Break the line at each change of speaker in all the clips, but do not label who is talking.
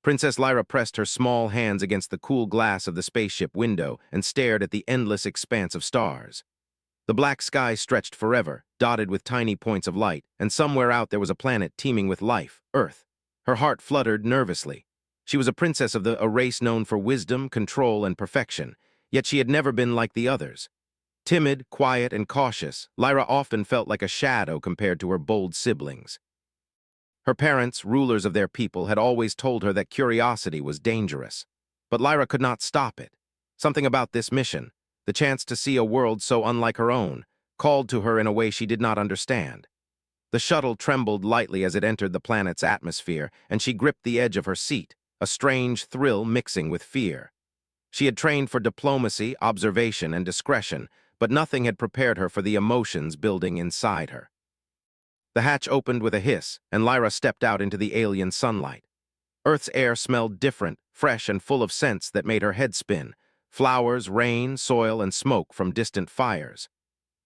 Princess Lyra pressed her small hands against the cool glass of the spaceship window and stared at the endless expanse of stars. The black sky stretched forever, dotted with tiny points of light, and somewhere out there was a planet teeming with life, Earth. Her heart fluttered nervously. She was a princess of a race known for wisdom, control, and perfection, yet she had never been like the others. Timid, quiet, and cautious, Lyra often felt like a shadow compared to her bold siblings. Her parents, rulers of their people, had always told her that curiosity was dangerous. But Lyra could not stop it. Something about this mission, the chance to see a world so unlike her own, called to her in a way she did not understand. The shuttle trembled lightly as it entered the planet's atmosphere, and she gripped the edge of her seat, a strange thrill mixing with fear. She had trained for diplomacy, observation, and discretion, but nothing had prepared her for the emotions building inside her. The hatch opened with a hiss, and Lyra stepped out into the alien sunlight. Earth's air smelled different, fresh, and full of scents that made her head spin: flowers, rain, soil, and smoke from distant fires.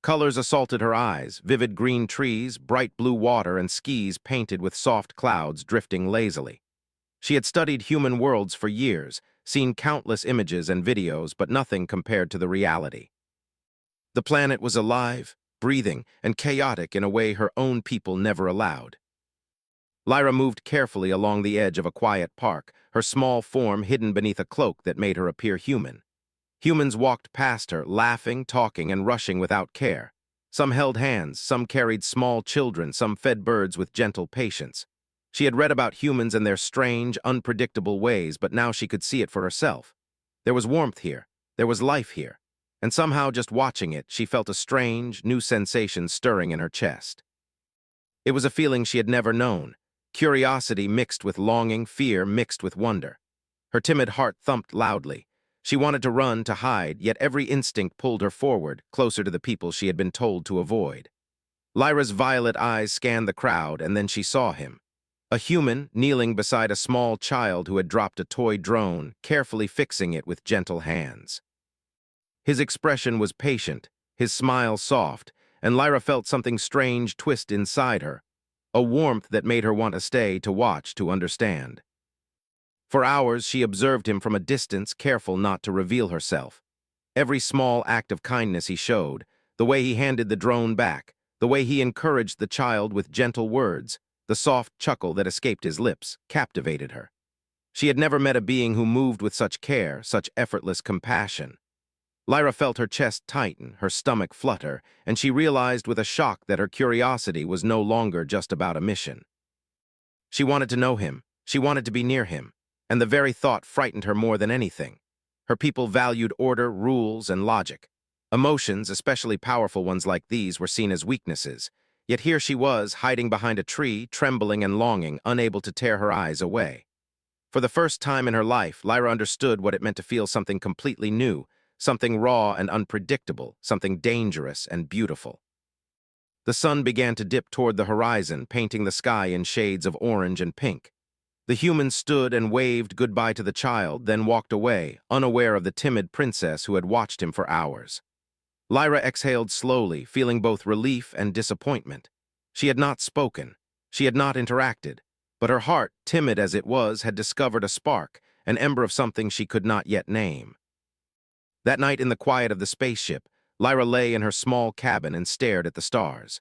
Colors assaulted her eyes: vivid green trees, bright blue water, and skies painted with soft clouds drifting lazily. She had studied human worlds for years, seen countless images and videos, but nothing compared to the reality. The planet was alive, breathing, and chaotic in a way her own people never allowed. Lyra moved carefully along the edge of a quiet park, her small form hidden beneath a cloak that made her appear human. Humans walked past her, laughing, talking, and rushing without care. Some held hands, some carried small children, some fed birds with gentle patience. She had read about humans and their strange, unpredictable ways, but now she could see it for herself. There was warmth here, there was life here, and somehow just watching it, she felt a strange, new sensation stirring in her chest. It was a feeling she had never known, curiosity mixed with longing, fear mixed with wonder. Her timid heart thumped loudly. She wanted to run, to hide, yet every instinct pulled her forward, closer to the people she had been told to avoid. Lyra's violet eyes scanned the crowd, and then she saw him. A human kneeling beside a small child who had dropped a toy drone, carefully fixing it with gentle hands. His expression was patient, his smile soft, and Lyra felt something strange twist inside her, a warmth that made her want to stay, to watch, to understand. For hours she observed him from a distance, careful not to reveal herself. Every small act of kindness he showed, the way he handed the drone back, the way he encouraged the child with gentle words, the soft chuckle that escaped his lips, captivated her. She had never met a being who moved with such care, such effortless compassion. Lyra felt her chest tighten, her stomach flutter, and she realized with a shock that her curiosity was no longer just about a mission. She wanted to know him, she wanted to be near him, and the very thought frightened her more than anything. Her people valued order, rules, and logic. Emotions, especially powerful ones like these, were seen as weaknesses, yet here she was, hiding behind a tree, trembling and longing, unable to tear her eyes away. For the first time in her life, Lyra understood what it meant to feel something completely new, something raw and unpredictable, something dangerous and beautiful. The sun began to dip toward the horizon, painting the sky in shades of orange and pink. The human stood and waved goodbye to the child, then walked away, unaware of the timid princess who had watched him for hours. Lyra exhaled slowly, feeling both relief and disappointment. She had not spoken, she had not interacted, but her heart, timid as it was, had discovered a spark, an ember of something she could not yet name. That night in the quiet of the spaceship, Lyra lay in her small cabin and stared at the stars.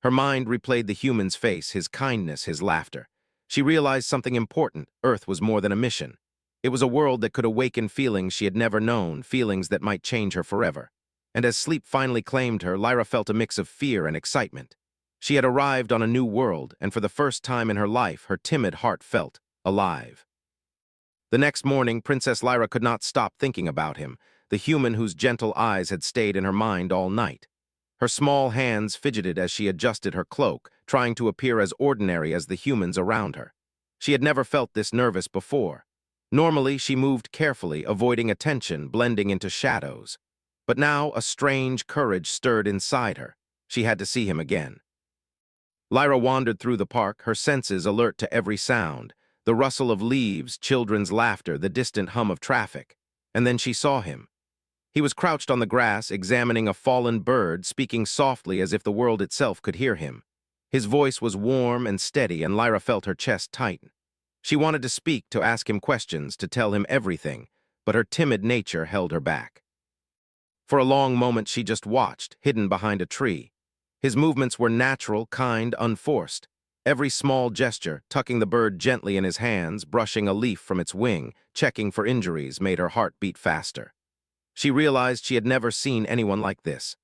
Her mind replayed the human's face, his kindness, his laughter. She realized something important: Earth was more than a mission. It was a world that could awaken feelings she had never known, feelings that might change her forever. And as sleep finally claimed her, Lyra felt a mix of fear and excitement. She had arrived on a new world, and for the first time in her life, her timid heart felt alive. The next morning, Princess Lyra could not stop thinking about him, the human whose gentle eyes had stayed in her mind all night. Her small hands fidgeted as she adjusted her cloak, trying to appear as ordinary as the humans around her. She had never felt this nervous before. Normally, she moved carefully, avoiding attention, blending into shadows. But now a strange courage stirred inside her. She had to see him again. Lyra wandered through the park, her senses alert to every sound: the rustle of leaves, children's laughter, the distant hum of traffic. And then she saw him. He was crouched on the grass, examining a fallen bird, speaking softly as if the world itself could hear him. His voice was warm and steady, and Lyra felt her chest tighten. She wanted to speak, to ask him questions, to tell him everything, but her timid nature held her back. For a long moment she just watched, hidden behind a tree. His movements were natural, kind, unforced. Every small gesture, tucking the bird gently in his hands, brushing a leaf from its wing, checking for injuries, made her heart beat faster. She realized she had never seen anyone like this.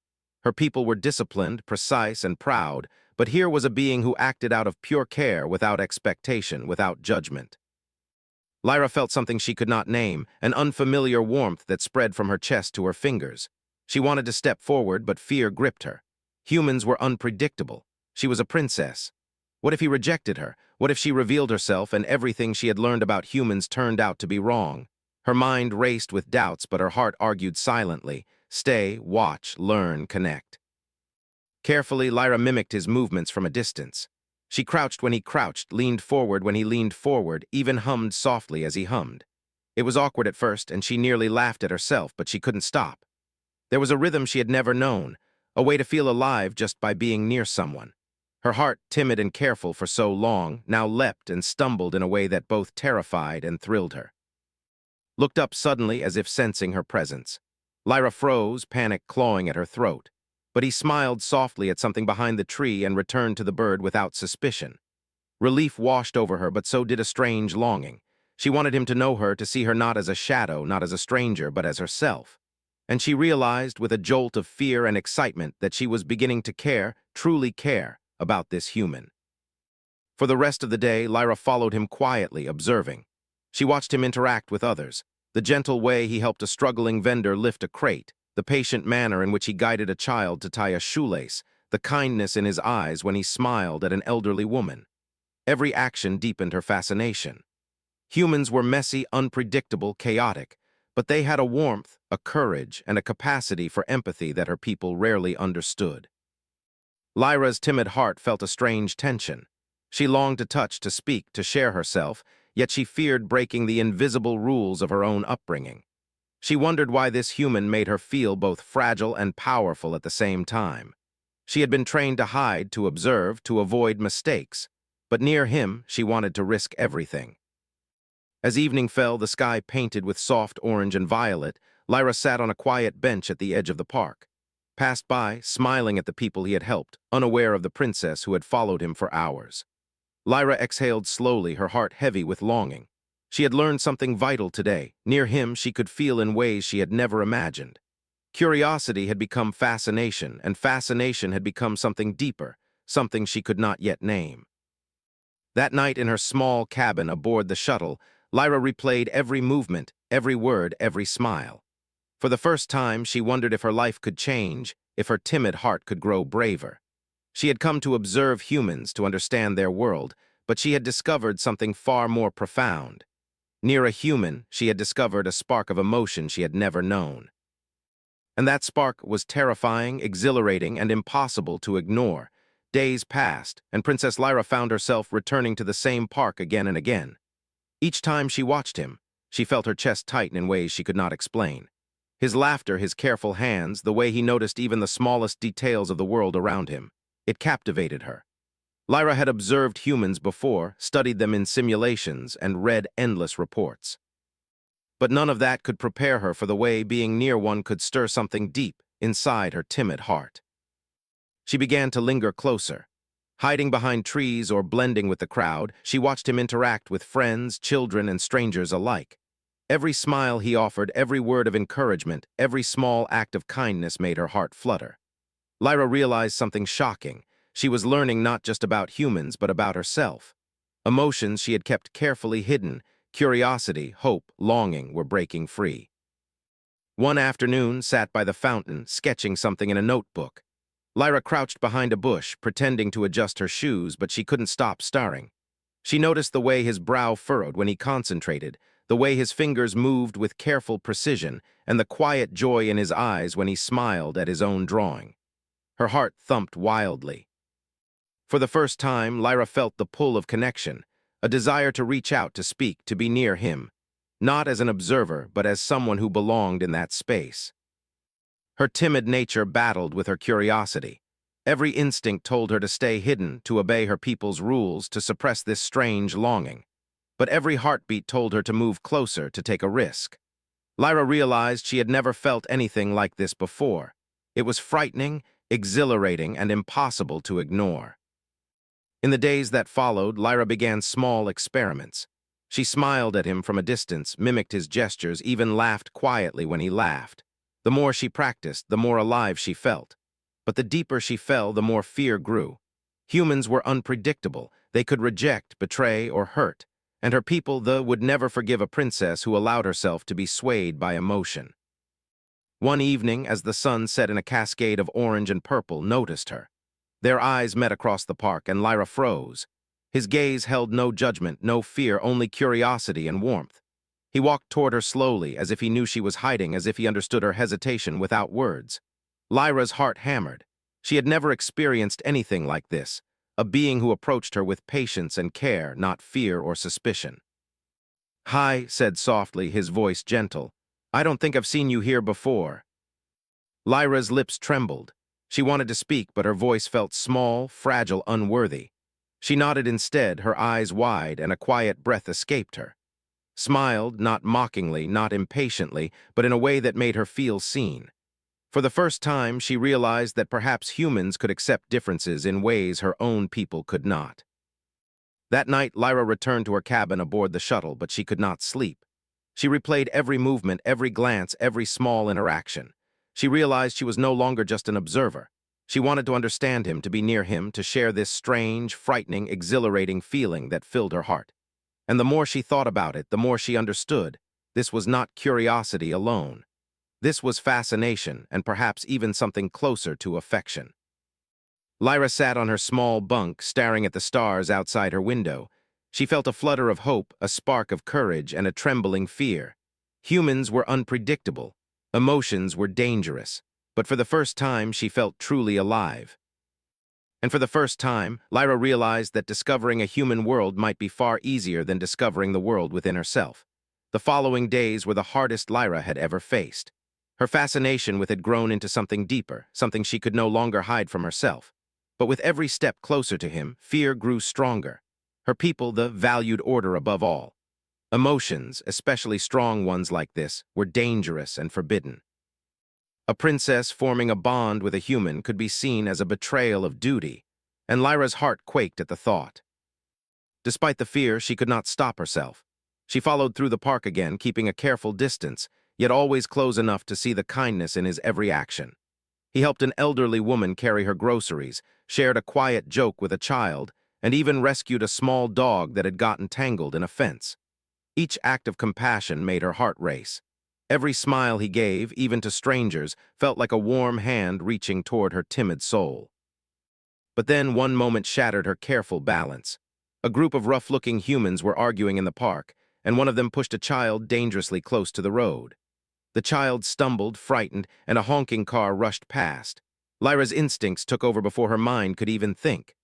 Her people were disciplined, precise, and proud, but here was a being who acted out of pure care, without expectation, without judgment. Lyra felt something she could not name, an unfamiliar warmth that spread from her chest to her fingers. She wanted to step forward, but fear gripped her. Humans were unpredictable. She was a princess. What if he rejected her? What if she revealed herself and everything she had learned about humans turned out to be wrong? Her mind raced with doubts, but her heart argued silently. Stay, watch, learn, connect. Carefully, Lyra mimicked his movements from a distance. She crouched when he crouched, leaned forward when he leaned forward, even hummed softly as he hummed. It was awkward at first, and she nearly laughed at herself, but she couldn't stop. There was a rhythm she had never known, a way to feel alive just by being near someone. Her heart, timid and careful for so long, now leapt and stumbled in a way that both terrified and thrilled her. Looked up suddenly as if sensing her presence. Lyra froze, panic clawing at her throat. But he smiled softly at something behind the tree and returned to the bird without suspicion. Relief washed over her, but so did a strange longing. She wanted him to know her, to see her not as a shadow, not as a stranger, but as herself. And she realized, with a jolt of fear and excitement, that she was beginning to care, truly care, about this human. For the rest of the day, Lyra followed him quietly, observing. She watched him interact with others, the gentle way he helped a struggling vendor lift a crate, the patient manner in which he guided a child to tie a shoelace, the kindness in his eyes when he smiled at an elderly woman. Every action deepened her fascination. Humans were messy, unpredictable, chaotic, but they had a warmth, a courage, and a capacity for empathy that her people rarely understood. Lyra's timid heart felt a strange tension. She longed to touch, to speak, to share herself, yet she feared breaking the invisible rules of her own upbringing. She wondered why this human made her feel both fragile and powerful at the same time. She had been trained to hide, to observe, to avoid mistakes, but near him she wanted to risk everything. As evening fell, the sky painted with soft orange and violet, Lyra sat on a quiet bench at the edge of the park. Passed by, smiling at the people he had helped, unaware of the princess who had followed him for hours. Lyra exhaled slowly, her heart heavy with longing. She had learned something vital today. Near him, she could feel in ways she had never imagined. Curiosity had become fascination, and fascination had become something deeper, something she could not yet name. That night in her small cabin aboard the shuttle, Lyra replayed every movement, every word, every smile. For the first time, she wondered if her life could change, if her timid heart could grow braver. She had come to observe humans, to understand their world, but she had discovered something far more profound. Near a human, she had discovered a spark of emotion she had never known. And that spark was terrifying, exhilarating, and impossible to ignore. Days passed, and Princess Lyra found herself returning to the same park again and again. Each time she watched him, she felt her chest tighten in ways she could not explain. His laughter, his careful hands, the way he noticed even the smallest details of the world around him. It captivated her. Lyra had observed humans before, studied them in simulations, and read endless reports. But none of that could prepare her for the way being near one could stir something deep inside her timid heart. She began to linger closer. Hiding behind trees or blending with the crowd, she watched him interact with friends, children, and strangers alike. Every smile he offered, every word of encouragement, every small act of kindness made her heart flutter. Lyra realized something shocking. She was learning not just about humans, but about herself. Emotions she had kept carefully hidden, curiosity, hope, longing, were breaking free. One afternoon, sat by the fountain, sketching something in a notebook. Lyra crouched behind a bush, pretending to adjust her shoes, but she couldn't stop staring. She noticed the way his brow furrowed when he concentrated, the way his fingers moved with careful precision, and the quiet joy in his eyes when he smiled at his own drawing. Her heart thumped wildly. For the first time, Lyra felt the pull of connection, a desire to reach out, to speak, to be near him, not as an observer, but as someone who belonged in that space. Her timid nature battled with her curiosity. Every instinct told her to stay hidden, to obey her people's rules, to suppress this strange longing. but every heartbeat told her to move closer, to take a risk. Lyra realized she had never felt anything like this before. It was frightening, exhilarating, and impossible to ignore. In the days that followed, Lyra began small experiments. She smiled at him from a distance, mimicked his gestures, even laughed quietly when he laughed. The more she practiced, the more alive she felt. But the deeper she fell, the more fear grew. Humans were unpredictable. They could reject, betray, or hurt. And her people, would never forgive a princess who allowed herself to be swayed by emotion. One evening, as the sun set in a cascade of orange and purple, noticed her. Their eyes met across the park, and Lyra froze. His gaze held no judgment, no fear, only curiosity and warmth. He walked toward her slowly, as if he knew she was hiding, as if he understood her hesitation without words. Lyra's heart hammered. She had never experienced anything like this, a being who approached her with patience and care, not fear or suspicion. "Hi," said softly, his voice gentle. "I don't think I've seen you here before." Lyra's lips trembled. She wanted to speak, but her voice felt small, fragile, unworthy. She nodded instead, her eyes wide, and a quiet breath escaped her. Smiled, not mockingly, not impatiently, but in a way that made her feel seen. For the first time, she realized that perhaps humans could accept differences in ways her own people could not. That night, Lyra returned to her cabin aboard the shuttle, but she could not sleep. She replayed every movement, every glance, every small interaction. She realized she was no longer just an observer. She wanted to understand him, to be near him, to share this strange, frightening, exhilarating feeling that filled her heart. And the more she thought about it, the more she understood. This was not curiosity alone. This was fascination, and perhaps even something closer to affection. Lyra sat on her small bunk, staring at the stars outside her window. She felt a flutter of hope, a spark of courage, and a trembling fear. Humans were unpredictable. Emotions were dangerous. But for the first time, she felt truly alive. And for the first time, Lyra realized that discovering a human world might be far easier than discovering the world within herself. The following days were the hardest Lyra had ever faced. Her fascination with it had grown into something deeper, something she could no longer hide from herself. But with every step closer to him, fear grew stronger. Her people, valued order above all. Emotions, especially strong ones like this, were dangerous and forbidden. A princess forming a bond with a human could be seen as a betrayal of duty, and Lyra's heart quaked at the thought. Despite the fear, she could not stop herself. She followed through the park again, keeping a careful distance, yet always close enough to see the kindness in his every action. He helped an elderly woman carry her groceries, shared a quiet joke with a child, and even rescued a small dog that had gotten tangled in a fence. Each act of compassion made her heart race. Every smile he gave, even to strangers, felt like a warm hand reaching toward her timid soul. But then one moment shattered her careful balance. A group of rough-looking humans were arguing in the park, and one of them pushed a child dangerously close to the road. The child stumbled, frightened, and a honking car rushed past. Lyra's instincts took over before her mind could even think.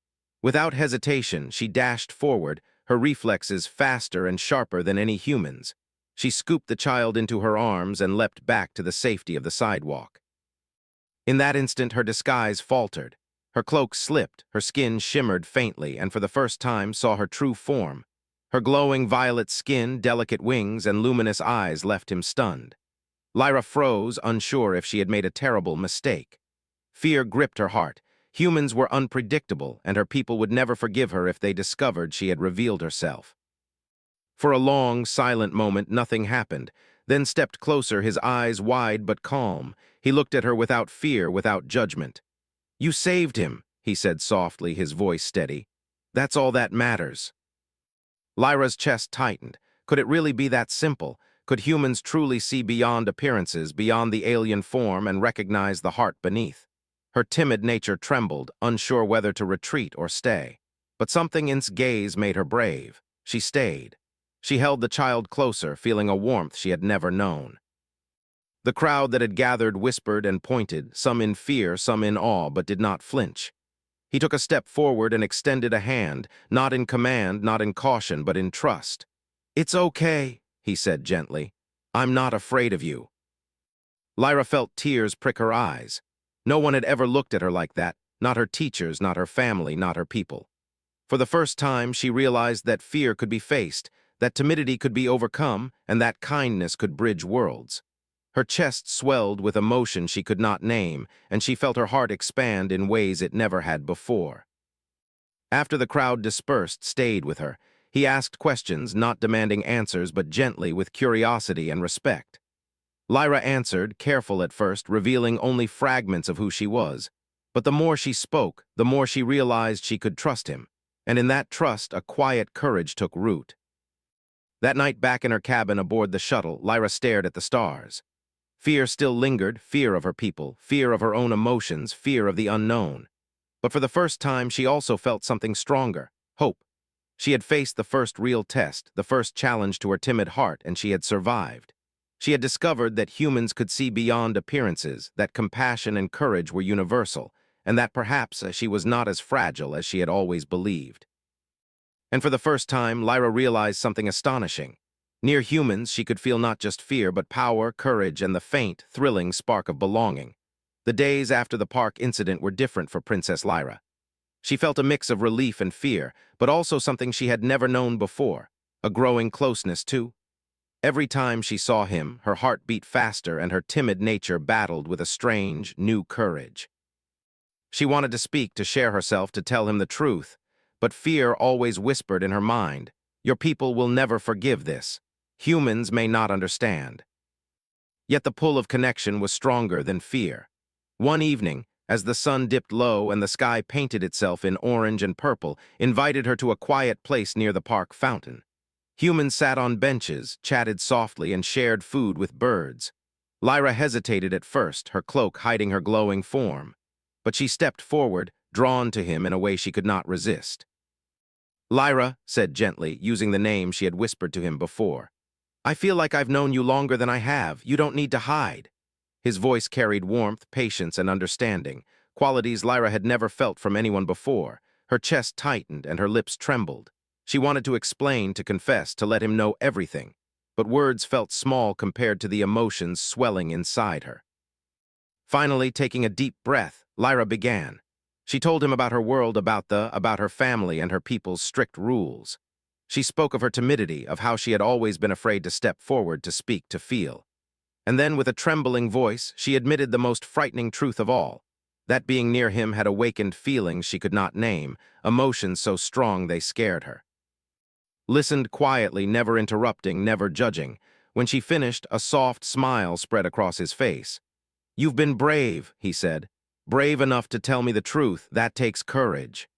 Without hesitation, she dashed forward, her reflexes faster and sharper than any human's. She scooped the child into her arms and leapt back to the safety of the sidewalk. In that instant, her disguise faltered. Her cloak slipped, her skin shimmered faintly, and for the first time saw her true form. Her glowing violet skin, delicate wings, and luminous eyes left him stunned. Lyra froze, unsure if she had made a terrible mistake. Fear gripped her heart. Humans were unpredictable, and her people would never forgive her if they discovered she had revealed herself. For a long, silent moment, nothing happened. Then stepped closer, his eyes wide but calm. He looked at her without fear, without judgment. "You saved him," he said softly, his voice steady. "That's all that matters." Lyra's chest tightened. Could it really be that simple? Could humans truly see beyond appearances, beyond the alien form, and recognize the heart beneath? Her timid nature trembled, unsure whether to retreat or stay. But something in his gaze made her brave. She stayed. She held the child closer, feeling a warmth she had never known. The crowd that had gathered whispered and pointed, some in fear, some in awe, but did not flinch. He took a step forward and extended a hand, not in command, not in caution, but in trust. "It's okay," he said gently. "I'm not afraid of you." Lyra felt tears prick her eyes. No one had ever looked at her like that, not her teachers, not her family, not her people. For the first time, she realized that fear could be faced, that timidity could be overcome and that kindness could bridge worlds. Her chest swelled with emotion she could not name, and she felt her heart expand in ways it never had before. After the crowd dispersed stayed with her, he asked questions, not demanding answers but gently with curiosity and respect. Lyra answered, careful at first, revealing only fragments of who she was. But the more she spoke, the more she realized she could trust him, and in that trust a quiet courage took root. That night back in her cabin aboard the shuttle, Lyra stared at the stars. Fear still lingered, fear of her people, fear of her own emotions, fear of the unknown. But for the first time she also felt something stronger, hope. She had faced the first real test, the first challenge to her timid heart, and she had survived. She had discovered that humans could see beyond appearances, that compassion and courage were universal, and that perhaps she was not as fragile as she had always believed. And for the first time, Lyra realized something astonishing. Near humans, she could feel not just fear, but power, courage, and the faint, thrilling spark of belonging. The days after the park incident were different for Princess Lyra. She felt a mix of relief and fear, but also something she had never known before, a growing closeness too. Every time she saw him, her heart beat faster and her timid nature battled with a strange, new courage. She wanted to speak, to share herself, to tell him the truth, but fear always whispered in her mind, "Your people will never forgive this. Humans may not understand." Yet the pull of connection was stronger than fear. One evening, as the sun dipped low and the sky painted itself in orange and purple, invited her to a quiet place near the park fountain. Humans sat on benches, chatted softly, and shared food with birds. Lyra hesitated at first, her cloak hiding her glowing form. But she stepped forward, drawn to him in a way she could not resist. "Lyra," said gently, using the name she had whispered to him before, "I feel like I've known you longer than I have. You don't need to hide." His voice carried warmth, patience, and understanding, qualities Lyra had never felt from anyone before. Her chest tightened and her lips trembled. She wanted to explain, to confess, to let him know everything, but words felt small compared to the emotions swelling inside her. Finally, taking a deep breath, Lyra began. She told him about her world, about her family and her people's strict rules. She spoke of her timidity, of how she had always been afraid to step forward, to speak, to feel. And then, with a trembling voice, she admitted the most frightening truth of all, that being near him had awakened feelings she could not name, emotions so strong they scared her. Listened quietly, never interrupting, never judging. When she finished, a soft smile spread across his face. "You've been brave," he said. "Brave enough to tell me the truth. That takes courage."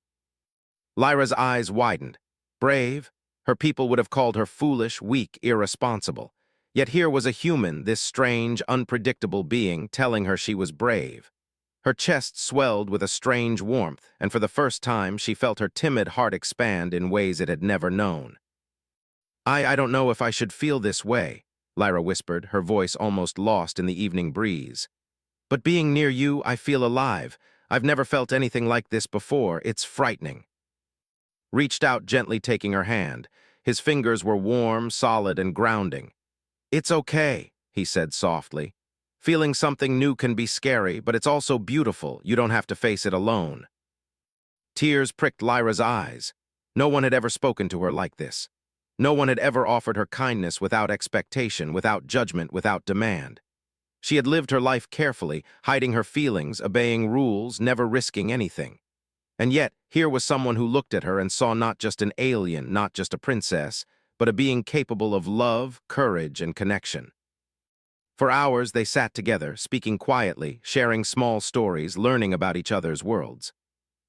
Lyra's eyes widened. Brave? Her people would have called her foolish, weak, irresponsible. Yet here was a human, this strange, unpredictable being, telling her she was brave. Her chest swelled with a strange warmth, and for the first time she felt her timid heart expand in ways it had never known. I don't know if I should feel this way," Lyra whispered, her voice almost lost in the evening breeze. "But being near you, I feel alive. I've never felt anything like this before. It's frightening." Reached out, gently taking her hand. His fingers were warm, solid, and grounding. "It's okay," he said softly. "Feeling something new can be scary, but it's also beautiful. You don't have to face it alone." Tears pricked Lyra's eyes. No one had ever spoken to her like this. No one had ever offered her kindness without expectation, without judgment, without demand. She had lived her life carefully, hiding her feelings, obeying rules, never risking anything. And yet, here was someone who looked at her and saw not just an alien, not just a princess, but a being capable of love, courage, and connection. For hours they sat together, speaking quietly, sharing small stories, learning about each other's worlds.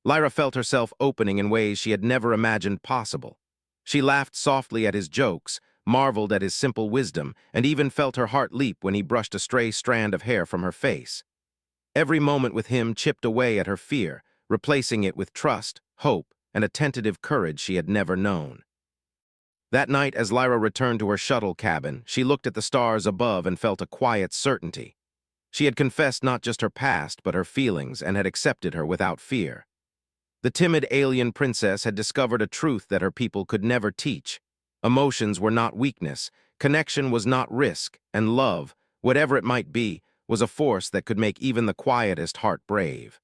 Lyra felt herself opening in ways she had never imagined possible. She laughed softly at his jokes, marveled at his simple wisdom, and even felt her heart leap when he brushed a stray strand of hair from her face. Every moment with him chipped away at her fear, replacing it with trust, hope, and a tentative courage she had never known. That night, as Lyra returned to her shuttle cabin, she looked at the stars above and felt a quiet certainty. She had confessed not just her past, but her feelings, and had accepted her without fear. The timid alien princess had discovered a truth that her people could never teach. Emotions were not weakness, connection was not risk, and love, whatever it might be, was a force that could make even the quietest heart brave.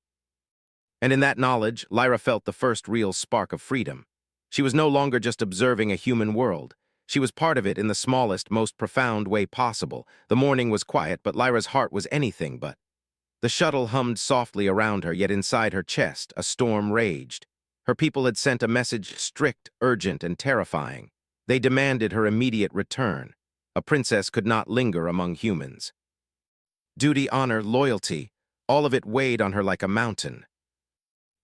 And in that knowledge, Lyra felt the first real spark of freedom. She was no longer just observing a human world. She was part of it in the smallest, most profound way possible. The morning was quiet, but Lyra's heart was anything but. The shuttle hummed softly around her, yet inside her chest, a storm raged. Her people had sent a message strict, urgent, and terrifying. They demanded her immediate return. A princess could not linger among humans. Duty, honor, loyalty, all of it weighed on her like a mountain.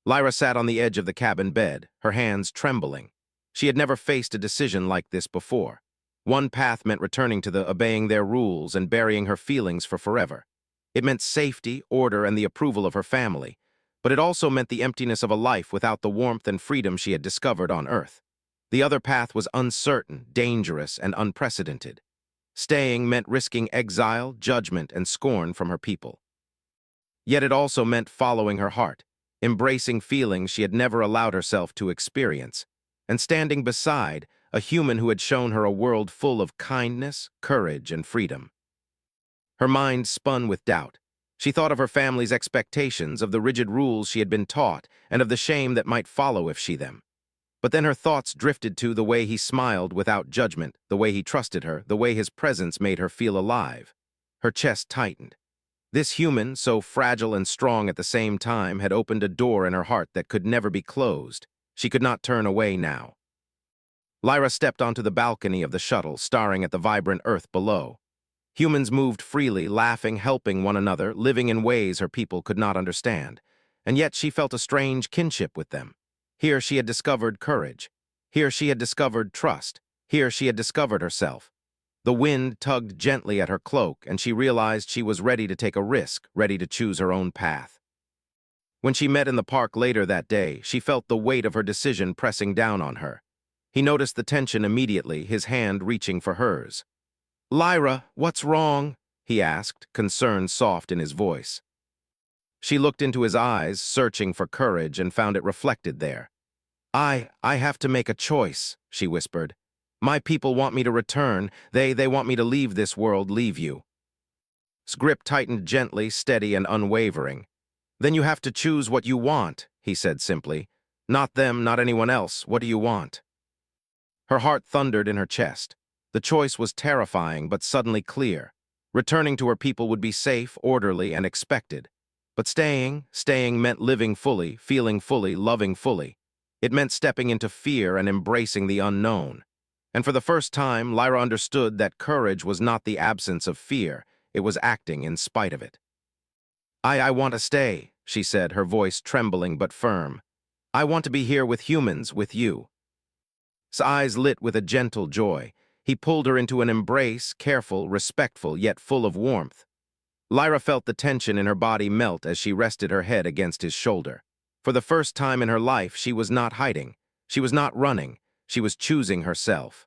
Lyra sat on the edge of the cabin bed, her hands trembling. She had never faced a decision like this before. One path meant returning to the obeying their rules and burying her feelings for forever. It meant safety, order, and the approval of her family. But it also meant the emptiness of a life without the warmth and freedom she had discovered on Earth. The other path was uncertain, dangerous, and unprecedented. Staying meant risking exile, judgment, and scorn from her people. Yet it also meant following her heart, embracing feelings she had never allowed herself to experience, and standing beside a human who had shown her a world full of kindness, courage, and freedom. Her mind spun with doubt. She thought of her family's expectations, of the rigid rules she had been taught, and of the shame that might follow if she them. But then her thoughts drifted to the way he smiled without judgment, the way he trusted her, the way his presence made her feel alive. Her chest tightened. This human, so fragile and strong at the same time, had opened a door in her heart that could never be closed. She could not turn away now. Lyra stepped onto the balcony of the shuttle, staring at the vibrant earth below. Humans moved freely, laughing, helping one another, living in ways her people could not understand. And yet she felt a strange kinship with them. Here she had discovered courage. Here she had discovered trust. Here she had discovered herself. The wind tugged gently at her cloak, and she realized she was ready to take a risk, ready to choose her own path. When she met in the park later that day, she felt the weight of her decision pressing down on her. He noticed the tension immediately, his hand reaching for hers. "Lyra, what's wrong?" he asked, concern soft in his voice. She looked into his eyes, searching for courage, and found it reflected there. I have to make a choice," she whispered. "My people want me to return. They want me to leave this world, leave you." His grip tightened gently, steady and unwavering. "Then you have to choose what you want," he said simply. "Not them, not anyone else. What do you want?" Her heart thundered in her chest. The choice was terrifying, but suddenly clear. Returning to her people would be safe, orderly, and expected. But staying meant living fully, feeling fully, loving fully. It meant stepping into fear and embracing the unknown. And for the first time, Lyra understood that courage was not the absence of fear, it was acting in spite of it. I want to stay," she said, her voice trembling but firm. "I want to be here with humans, with you." His eyes lit with a gentle joy. He pulled her into an embrace, careful, respectful, yet full of warmth. Lyra felt the tension in her body melt as she rested her head against his shoulder. For the first time in her life, she was not hiding. She was not running. She was choosing herself.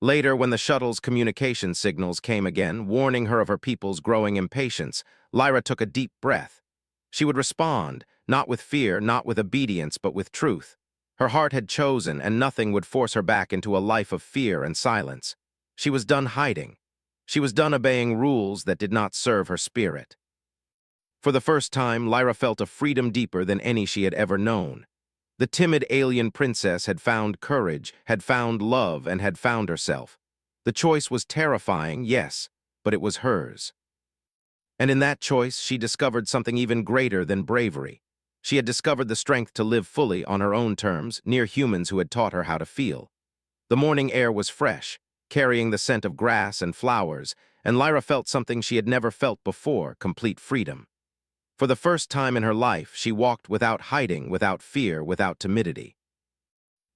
Later, when the shuttle's communication signals came again, warning her of her people's growing impatience, Lyra took a deep breath. She would respond, not with fear, not with obedience, but with truth. Her heart had chosen, and nothing would force her back into a life of fear and silence. She was done hiding. She was done obeying rules that did not serve her spirit. For the first time, Lyra felt a freedom deeper than any she had ever known. The timid alien princess had found courage, had found love, and had found herself. The choice was terrifying, yes, but it was hers. And in that choice, she discovered something even greater than bravery. She had discovered the strength to live fully on her own terms, near humans who had taught her how to feel. The morning air was fresh, carrying the scent of grass and flowers, and Lyra felt something she had never felt before, complete freedom. For the first time in her life, she walked without hiding, without fear, without timidity.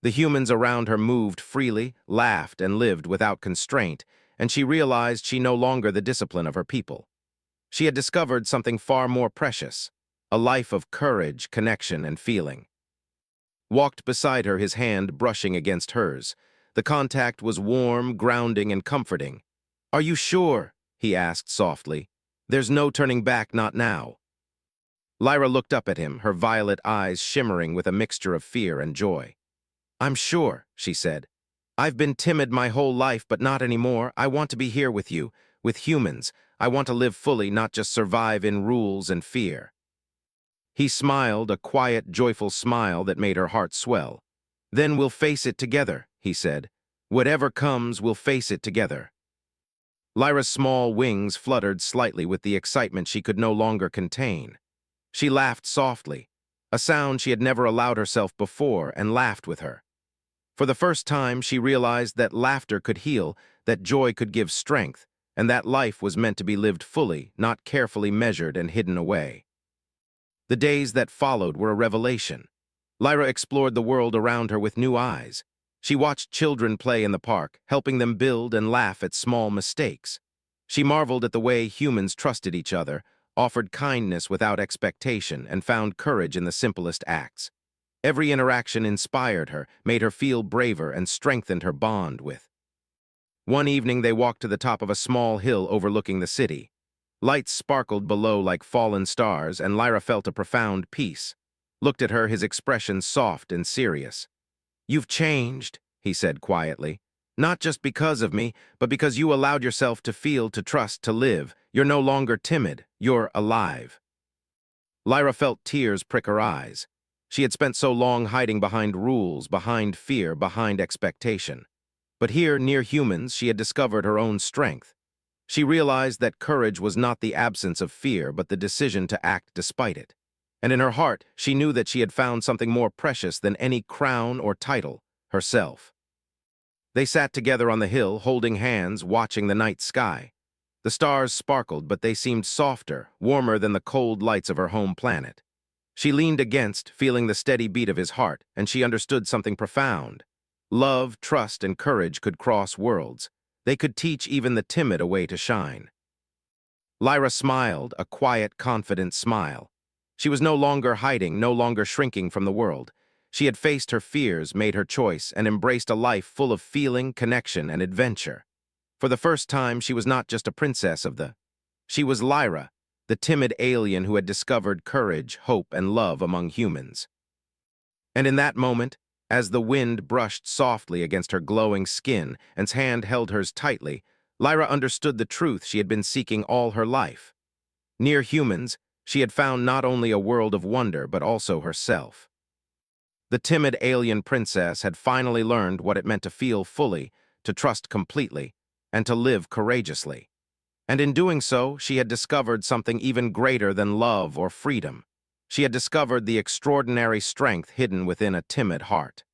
The humans around her moved freely, laughed, and lived without constraint, and she realized she no longer the discipline of her people. She had discovered something far more precious, a life of courage, connection, and feeling. Walked beside her, his hand brushing against hers. The contact was warm, grounding, and comforting. "Are you sure?" he asked softly. "There's no turning back, not now." Lyra looked up at him, her violet eyes shimmering with a mixture of fear and joy. "I'm sure," she said. "I've been timid my whole life, but not anymore. I want to be here with you, with humans. I want to live fully, not just survive in rules and fear." He smiled, a quiet, joyful smile that made her heart swell. "Then we'll face it together," he said. Whatever comes, we'll face it together. Lyra's small wings fluttered slightly with the excitement she could no longer contain. She laughed softly, a sound she had never allowed herself before, and laughed with her. For the first time, she realized that laughter could heal, that joy could give strength, and that life was meant to be lived fully, not carefully measured and hidden away. The days that followed were a revelation. Lyra explored the world around her with new eyes. She watched children play in the park, helping them build and laugh at small mistakes. She marveled at the way humans trusted each other, offered kindness without expectation, and found courage in the simplest acts. Every interaction inspired her, made her feel braver, and strengthened her bond with. One evening they walked to the top of a small hill overlooking the city. Lights sparkled below like fallen stars, and Lyra felt a profound peace. Looked at her, his expression soft and serious. "You've changed," he said quietly. "Not just because of me, but because you allowed yourself to feel, to trust, to live. You're no longer timid. You're alive." Lyra felt tears prick her eyes. She had spent so long hiding behind rules, behind fear, behind expectation. But here, near humans, she had discovered her own strength. She realized that courage was not the absence of fear, but the decision to act despite it. And in her heart, she knew that she had found something more precious than any crown or title, herself. They sat together on the hill, holding hands, watching the night sky. The stars sparkled, but they seemed softer, warmer than the cold lights of her home planet. She leaned against, feeling the steady beat of his heart, and she understood something profound. Love, trust, and courage could cross worlds. They could teach even the timid a way to shine. Lyra smiled, a quiet, confident smile. She was no longer hiding, no longer shrinking from the world. She had faced her fears, made her choice, and embraced a life full of feeling, connection, and adventure. For the first time, she was not just a princess of the... She was Lyra, the timid alien who had discovered courage, hope, and love among humans. And in that moment, as the wind brushed softly against her glowing skin and his hand held hers tightly, Lyra understood the truth she had been seeking all her life. Near humans, she had found not only a world of wonder, but also herself. The timid alien princess had finally learned what it meant to feel fully, to trust completely, and to live courageously. And in doing so, she had discovered something even greater than love or freedom. She had discovered the extraordinary strength hidden within a timid heart.